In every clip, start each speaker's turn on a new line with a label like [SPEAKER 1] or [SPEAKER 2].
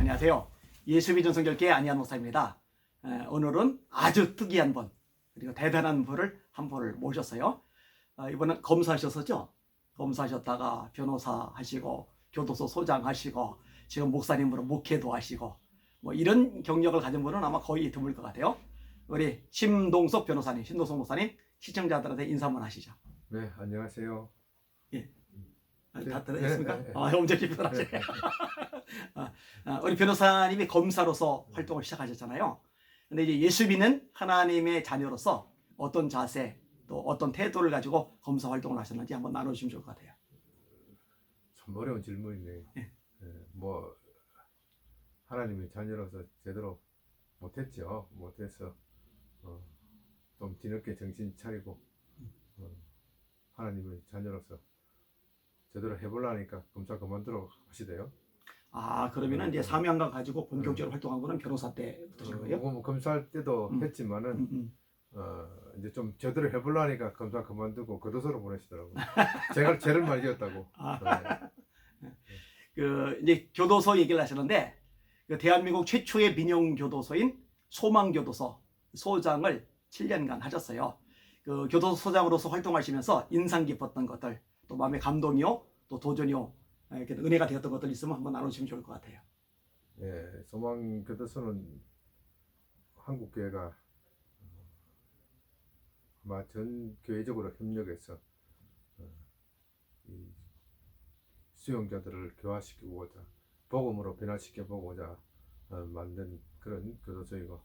[SPEAKER 1] 안녕하세요. 예수비전 성결교회 안희한 목사입니다. 오늘은 아주 특이한 분 그리고 대단한 분을 한 분을 모셨어요. 이번엔 검사하셨었죠? 검사하셨다가 변호사 하시고 교도소 소장 하시고 지금 목사님으로 목회도 하시고 뭐 이런 경력을 가진 분은 아마 거의 드물 것 같아요. 우리 심동석 변호사님, 심동석 목사님 시청자들한테 인사 한번 하시죠.
[SPEAKER 2] 네, 안녕하세요.
[SPEAKER 1] 예.
[SPEAKER 2] 네,
[SPEAKER 1] 다 들으셨습니까?
[SPEAKER 2] 네, 네.
[SPEAKER 1] 엄청 기쁘하시네. 우리 변호사님이 검사로서 활동을 시작하셨잖아요. 근데 이제 예수비는 하나님의 자녀로서 어떤 자세 또 어떤 태도를 가지고 검사 활동을 하셨는지 한번 나눠주시면 좋을 것 같아요.
[SPEAKER 2] 참 어려운 질문이네.
[SPEAKER 1] 예.
[SPEAKER 2] 뭐 하나님의 자녀로서 제대로 못했죠. 못해서 좀 뒤늦게 정신 차리고 하나님의 자녀로서 제대로 해보려니까 검사 그만두러 하시대요.
[SPEAKER 1] 그러면은 이제 사명감 가지고 본격적으로 활동한 거는 변호사 때부터신 거예요?
[SPEAKER 2] 뭐 검사할 때도 했지만은 이제 좀 제대로 해보려니까 검사 그만두고 교도소로 보내시더라고요. 제가 죄를 많이 지었다고.
[SPEAKER 1] 이제 교도소 얘기를 하시는데 대한민국 최초의 민영 교도소인 소망교도소 소장을 7년간 하셨어요. 교도소 소장으로서 활동하시면서 인상 깊었던 것들, 또 마음의 감동이요, 또 도전이요, 이렇게 은혜가 되었던 것들 있으면 한번 나눠주시면 좋을 것 같아요.
[SPEAKER 2] 예, 소망교도소는 한국 교회가 아마 전 교회적으로 협력해서 이 수용자들을 교화시키고자 복음으로 변화시켜 보고자 만든 그런 교도소이고,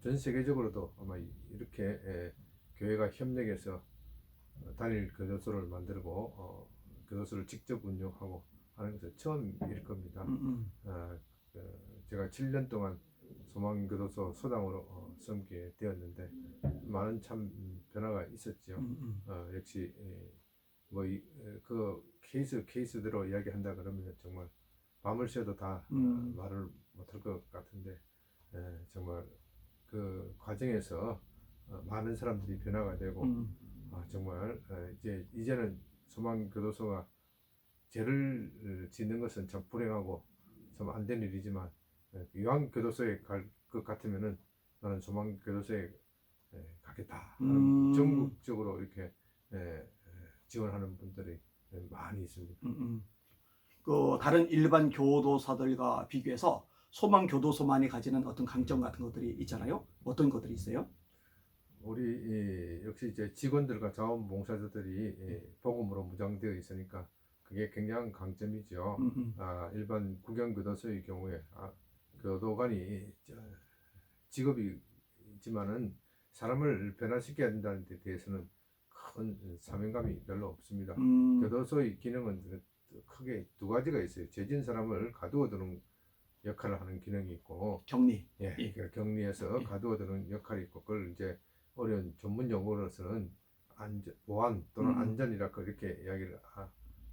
[SPEAKER 2] 전 세계적으로도 아마 이렇게 교회가 협력해서 단일 교도소를 만들고 교도소를 직접 운영하고 하는 것은 처음일 겁니다. 제가 7년 동안 소망교도소 소장으로 섬기게 되었는데 많은 참 변화가 있었죠. 역시 그 케이스대로 이야기한다 그러면 정말 밤을 새도 다 말을 못할 것 같은데, 정말 그 과정에서 많은 사람들이 변화가 되고 정말 이제는 소망교도소가 죄를 짓는 것은 참 불행하고 참 안 된 일이지만 요한교도소에 갈 것 같으면은 나는 소망교도소에 가겠다 하는 전국적으로 이렇게 지원하는 분들이 많이 있습니다.
[SPEAKER 1] 다른 일반 교도소들과 비교해서 소망교도소만이 가지는 어떤 강점 같은 것들이 있잖아요. 어떤 것들이 있어요?
[SPEAKER 2] 우리 역시 이제 직원들과 자원봉사자들이 복음으로 무장되어 있으니까 그게 굉장한 강점이죠. 일반 구경교도소의 경우에 교도관이 직업이 있지만은 사람을 변화시켜야 된다는 데 대해서는 큰 사명감이 별로 없습니다. 교도소의 기능은 크게 두 가지가 있어요. 죄진 사람을 가두어두는 역할을 하는 기능이 있고,
[SPEAKER 1] 격리.
[SPEAKER 2] 그러니까 격리해서 가두어두는 역할이 있고, 그걸 이제 어려운 전문 용어로서는 보안 또는 안전이라 그렇게 이야기를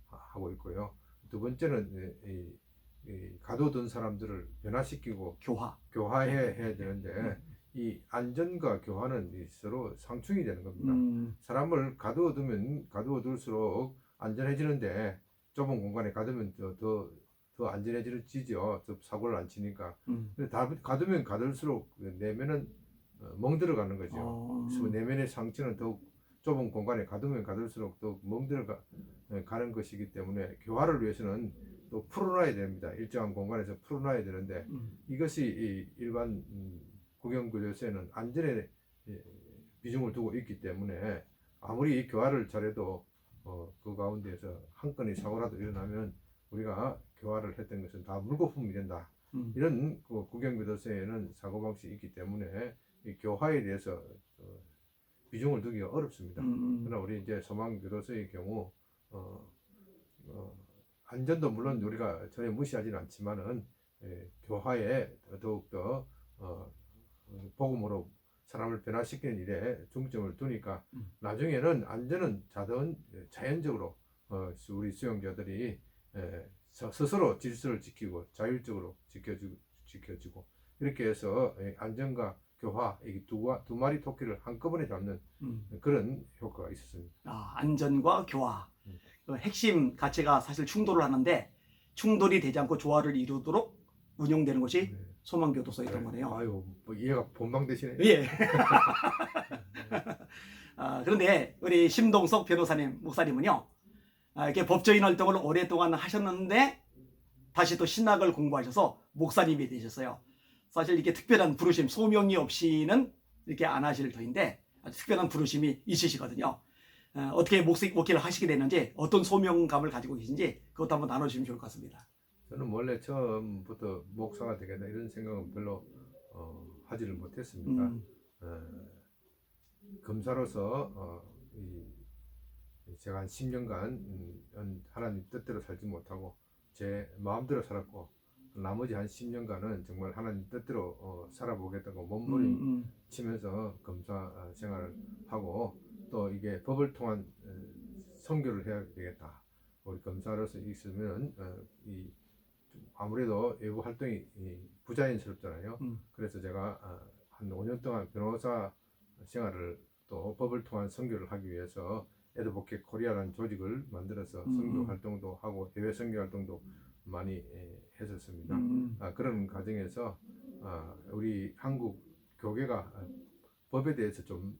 [SPEAKER 2] 하고 있고요. 두 번째는 이 가둬둔 사람들을 변화시키고 교화해야 되는데 이 안전과 교화는 서로 상충이 되는 겁니다. 사람을 가두어두면 가두어둘수록 안전해지는데 좁은 공간에 가두면 더 안전해지죠. 더 사고를 안 치니까. 근데 가두면 가둘수록 내면은 멍들어가는 거죠. 그래서 내면의 상처는 더욱 좁은 공간에 가두면 가둘수록 더 멍들어가는 것이기 때문에 교화를 위해서는 또 풀어놔야 됩니다. 일정한 공간에서 풀어놔야 되는데 이것이 일반 구경교도소에는 안전에 비중을 두고 있기 때문에 아무리 교화를 잘해도 그 가운데에서 한 건의 사고라도 일어나면 우리가 교화를 했던 것은 다 물거품이 된다. 이런 구경교도소에는 사고방식이 있기 때문에 이 교화에 대해서 비중을 두기가 어렵습니다. 그러나 우리 이제 소망교도소의 경우 안전도 물론 우리가 전혀 무시하지는 않지만은 교화에 더욱더 복음으로 사람을 변화시키는 일에 중점을 두니까 나중에는 안전은 자연적으로 우리 수용자들이 스스로 질서를 지키고 자율적으로 지켜주고 이렇게 해서 안전과 교화, 두 마리 토끼를 한꺼번에 잡는 그런 효과가 있었습니다.
[SPEAKER 1] 안전과 교화. 핵심 가치가 사실 충돌을 하는데 충돌이 되지 않고 조화를 이루도록 운영되는 곳이
[SPEAKER 2] 네.
[SPEAKER 1] 소망교도소였던 거네요.
[SPEAKER 2] 아유, 뭐 이해가 본방 되시네.
[SPEAKER 1] 예. 그런데 우리 심동석 변호사님, 목사님은요, 이렇게 법조인 활동을 오랫동안 하셨는데 다시 또 신학을 공부하셔서 목사님이 되셨어요. 사실 이렇게 특별한 부르심, 소명이 없이는 이렇게 안 하실 터인데 아주 특별한 부르심이 있으시거든요. 어떻게 목회를 하시게 됐는지, 어떤 소명감을 가지고 계신지 그것도 한번 나눠주시면 좋을 것 같습니다.
[SPEAKER 2] 저는 원래 처음부터 목사가 되겠다 이런 생각은 별로 하지를 못했습니다. 검사로서 제가 한 10년간 하나님 뜻대로 살지 못하고 제 마음대로 살았고, 나머지 한 10년간은 정말 하나님 뜻대로 살아보겠다고 몸부림치면서 검사 생활을 하고, 또 이게 법을 통한 선교를 해야 되겠다. 우리 검사로서 있으면 아무래도 외부 활동이 부자연스럽잖아요. 그래서 제가 한 5년 동안 변호사 생활을, 또 법을 통한 선교를 하기 위해서 에드보켓 코리아라는 조직을 만들어서 선교 활동도 하고 해외 선교 활동도 많이 했었습니다. 그런 과정에서 우리 한국 교회가 법에 대해서 좀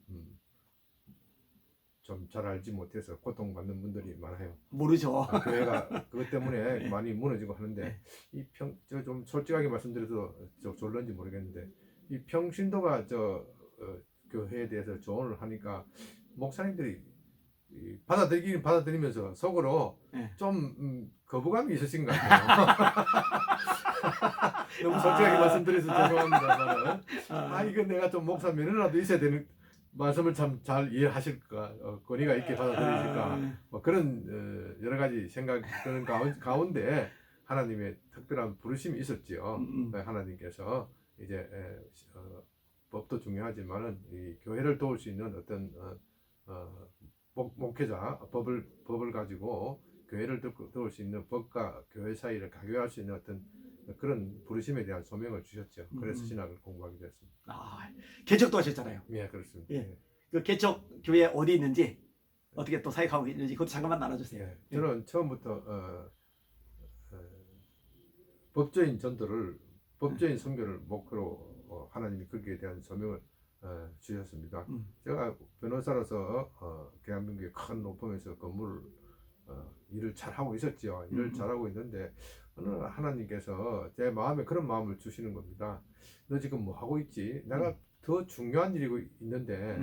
[SPEAKER 2] 잘 알지 못해서 고통받는 분들이 많아요.
[SPEAKER 1] 모르죠.
[SPEAKER 2] 교회가 그것 때문에 많이 무너지고 하는데, 제가 좀 솔직하게 말씀드려도 졸런지 모르겠는데, 이 평신도가 교회에 대해서 조언을 하니까 목사님들이 받아들이긴 받아들이면서 속으로 좀 거부감이 있으신 것 같아요. 너무 솔직하게 말씀드려서 죄송합니다만은, 이거 내가 좀 목사 면허라도 있어야 되는, 말씀을 참 잘 이해하실까, 권위가 있게 받아들이실까, 뭐 그런 여러 가지 생각 드는 가운데 하나님의 특별한 부르심이 있었지요. 하나님께서 이제 법도 중요하지만은 이 교회를 도울 수 있는 어떤 목회자, 법을 가지고 교회를 도울 수 있는, 법과 교회 사이를 가교할 수 있는 어떤 그런 부르심에 대한 소명을 주셨죠. 그래서 신학을 공부하게 됐습니다.
[SPEAKER 1] 개척도 하셨잖아요.
[SPEAKER 2] 예, 그렇습니다.
[SPEAKER 1] 예. 그 개척 교회 어디 있는지, 어떻게 또 사역하고 있는지 그것도 잠깐만 나눠주세요.
[SPEAKER 2] 예, 저는 처음부터 법조인 전도를, 법조인 선교를 목표로 하나님이 거기에 대한 소명을 주셨습니다. 제가 변호사로서 대한민국의 큰 로펌에서 건물 일을 잘하고 있었죠. 일을 잘하고 있는데 어느 날 하나님께서 제 마음에 그런 마음을 주시는 겁니다. 너 지금 뭐 하고 있지? 내가 더 중요한 일이 있는데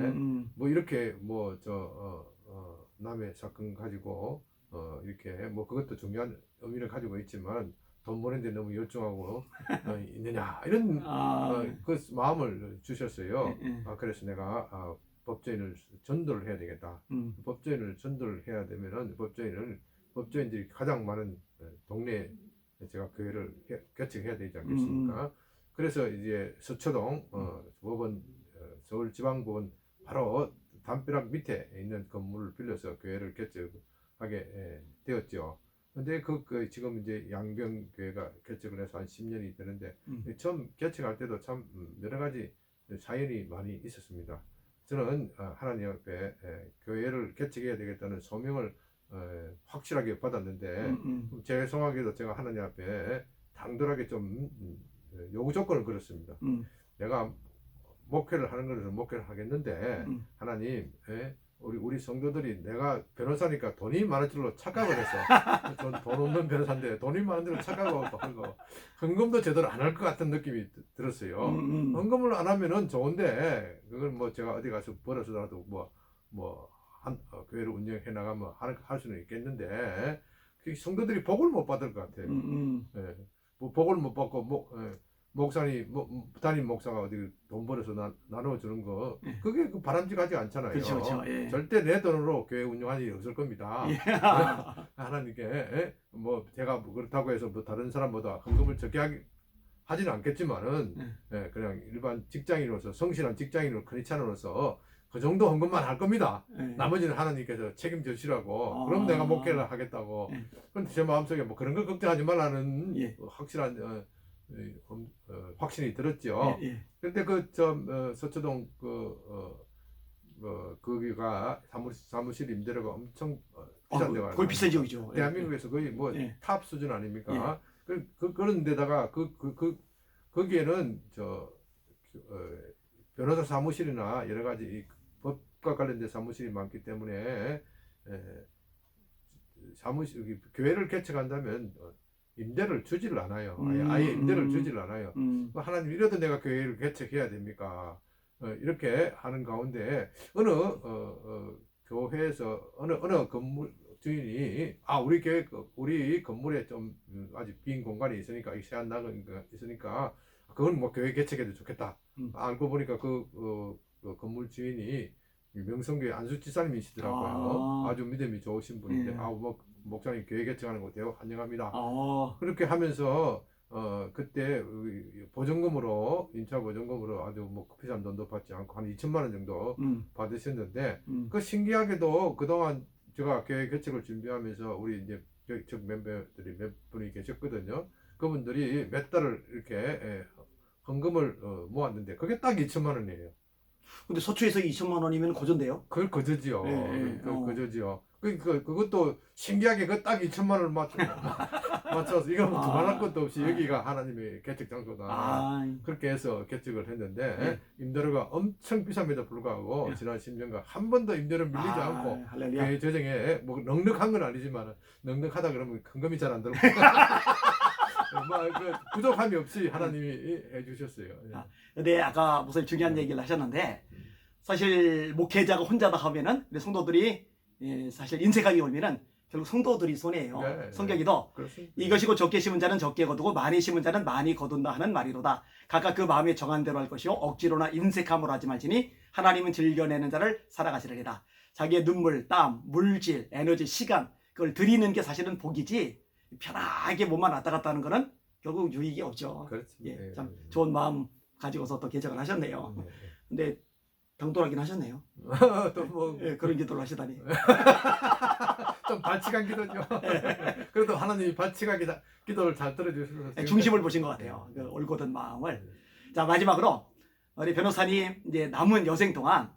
[SPEAKER 2] 뭐 이렇게 남의 사건 가지고 이렇게 뭐 그것도 중요한 의미를 가지고 있지만 돈 버는데 너무 열중하고 있느냐, 이런 그 마음을 주셨어요. 그래서 내가 법조인을 전도를 해야 되겠다. 법조인을 전도를 해야 되면은 법조인들이 가장 많은 동네에 제가 교회를 개척해야 되지 않겠습니까? 그래서 이제 서초동 법원, 서울지방법원 바로 담벼락 밑에 있는 건물을 빌려서 교회를 개척하게 되었죠. 근데 지금 이제 양병교회가 개척을 해서 한 10년이 되는데, 처음 개척할 때도 참 여러 가지 사연이 많이 있었습니다. 저는 하나님 앞에 교회를 개척해야 되겠다는 소명을 확실하게 받았는데, 죄송하게도 제가 하나님 앞에 당돌하게 좀 요구 조건을 걸었습니다. 내가 목회를 하는 것에서 목회를 하겠는데 하나님, 우리 성도들이 내가 변호사니까 돈이 많은 줄로 착각을 해서 전 돈 없는 변호사인데 돈이 많은 줄로 착각하고 하고 헌금도 제대로 안 할 것 같은 느낌이 들었어요. 헌금을 안 하면은 좋은데 그걸 뭐 제가 어디 가서 벌어서라도 교회를 운영해 나가면 할 수는 있겠는데 그 성도들이 복을 못 받을 것 같아요. 뭐 복을 못 받고 목사님, 담임 목사가 어디 돈 벌어서 나눠주는 거, 그게 바람직하지 않잖아요.
[SPEAKER 1] 그렇죠. 예.
[SPEAKER 2] 절대 내 돈으로 교회 운영할 일이 없을 겁니다. 하나님께 제가 그렇다고 해서 다른 사람보다 헌금을 적게 하지는 않겠지만은 그냥 일반 직장인으로서, 성실한 직장인으로, 크리스찬으로서 그 정도 헌금만 할 겁니다. 나머지는 하나님께서 책임져 주시라고. 그럼 내가 목회를 하겠다고. 그런데 제 마음속에 그런 거 걱정하지 말라는 확실한 확신이 들었죠. 그런데 서초동 거기가 사무실 임대료가 엄청 비싼 데가
[SPEAKER 1] 거의 비싼 지역이죠.
[SPEAKER 2] 대한민국에서 거의 탑 수준 아닙니까? 그런 데다가 거기에는 변호사 사무실이나 여러 가지 이 법과 관련된 사무실이 많기 때문에 여기 교회를 개척한다면 임대를 주지를 않아요. 아예 임대를 주지를 않아요. 하나님 이래도 내가 교회를 개척해야 됩니까? 이렇게 하는 가운데 어느 교회에서 어느 건물 주인이 우리 건물에 좀 아직 빈 공간이 있으니까 이 세안 나는 거 있으니까 그건 뭐 교회 개척해도 좋겠다. 알고 보니까 그 건물 주인이 명성교회 안수지사님이시더라고요. 아주 믿음이 좋으신 분인데 뭐 목사님 교회 개척하는 거 대우 환영합니다. 그렇게 하면서 그때 보증금으로 임차 보증금으로 아주 뭐 비싼 돈도 받지 않고 한 2천만 원 정도 받으셨는데 그 신기하게도 그동안 제가 교회 개척을 준비하면서 우리 이제 즉 멤버들이 몇 분이 계셨거든요. 그분들이 몇 달을 이렇게 헌금을 모았는데 그게 딱 2천만 원이에요.
[SPEAKER 1] 근데 서초에서 2천만 원이면 거저인데요?
[SPEAKER 2] 그걸 거저지요.
[SPEAKER 1] 예.
[SPEAKER 2] 거저지요. 그것도 신기하게 그 딱 2천만 원을 맞춰서 이거 뭐 두말할 것도 없이 여기가 하나님의 개척 장소다. 그렇게 해서 개척을 했는데 임대료가 엄청 비쌈에도 불구하고 지난 10년간 한 번도 임대료 밀리지 않고 교회 재정에 뭐 넉넉한 건 아니지만 넉넉하다 그러면 헌금이 잘 안 들고 그 부족함이 없이 하나님이 해주셨어요.
[SPEAKER 1] 근데 아까 무슨 중요한 얘기를 하셨는데 사실 목회자가 혼자다 하면은 우리 성도들이 사실 인색하게 올면은 결국 성도들이 손해예요. 성경에도 이것이 곧 적게 심은 자는 적게 거두고 많이 심은 자는 많이 거둔다 하는 말이로다. 각각 그 마음에 정한 대로 할 것이요 억지로나 인색함으로 하지 말지니 하나님은 즐겨내는 자를 살아가시리라. 자기의 눈물, 땀, 물질, 에너지, 시간 그걸 드리는 게 사실은 복이지 편하게 몸만 왔다 갔다 하는 거는 결국 유익이 없죠. 참 좋은 마음 가지고서 또 개척을 하셨네요. 근데 당돌하긴 하셨네요.
[SPEAKER 2] 또 뭐
[SPEAKER 1] 그런 기도를 하시다니.
[SPEAKER 2] 좀 발칙한 기도죠. 그래도 하나님이 발칙한 기도를 잘 들어주셔서
[SPEAKER 1] 중심을 보신 것 같아요. 그 올곧은 마음을. 자, 마지막으로 우리 변호사님 이제 남은 여생 동안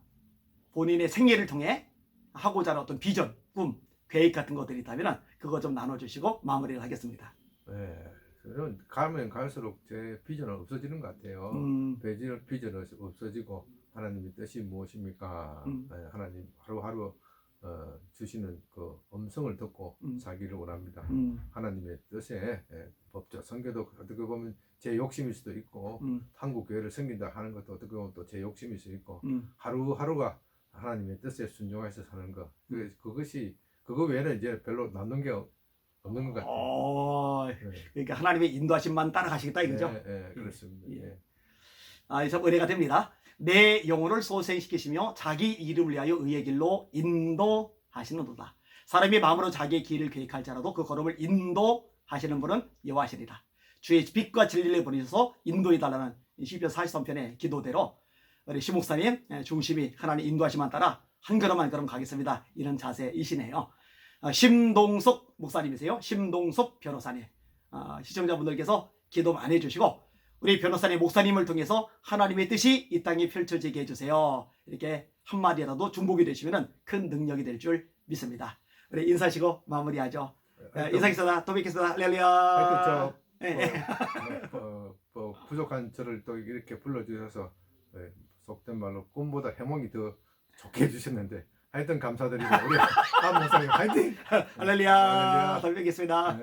[SPEAKER 1] 본인의 생애를 통해 하고자 하는 어떤 비전, 꿈, 계획 같은 것들이 있다면 그거 좀 나눠주시고 마무리를 하겠습니다.
[SPEAKER 2] 저는 가면 갈수록 제 비전은 없어지는 것 같아요. 비전은 없어지고 하나님의 뜻이 무엇입니까? 하나님 하루하루 주시는 그 음성을 듣고 살기를 원합니다. 하나님의 뜻에 법적 선교도 어떻게 보면 제 욕심일 수도 있고 한국 교회를 섬긴다 하는 것도 어떻게 보면 또 제 욕심일 수 있고 하루하루가 하나님의 뜻에 순종해서 사는 것 그거 외에는 이제 별로 남는 게 없는 것 같아요.
[SPEAKER 1] 그러니까 하나님의 인도하심만 따라가시겠다 이거죠?
[SPEAKER 2] 그렇습니다.
[SPEAKER 1] 참 은혜가 됩니다. 내 영혼을 소생시키시며 자기 이름을 위하여 의의 길로 인도하시는도다. 사람이 마음으로 자기의 길을 계획할지라도 그 걸음을 인도하시는 분은 여호와시리라. 주의 빛과 진리를 보내셔서 인도해달라는 시편 43편의 기도대로 우리 시 목사님 중심이 하나님 인도하심만 따라 한 걸음 한 걸음 가겠습니다. 이런 자세이시네요. 심동석 목사님이세요. 심동석 변호사님. 시청자분들께서 기도 많이 해주시고 우리 변호사님 목사님을 통해서 하나님의 뜻이 이 땅에 펼쳐지게 해주세요. 이렇게 한마디라도 중복이 되시면 큰 능력이 될 줄 믿습니다. 우리 인사하시고 마무리하죠. 인사하겠습니다. 또 뵙겠습니다. 할렐루야.
[SPEAKER 2] 부족한 저를 또 이렇게 불러주셔서 속된 말로 꿈보다 해몽이 더 좋게 해주셨는데 하여튼 감사드리고 우리 한 목사님 화이팅!
[SPEAKER 1] 할렐루야. 또 뵙겠습니다.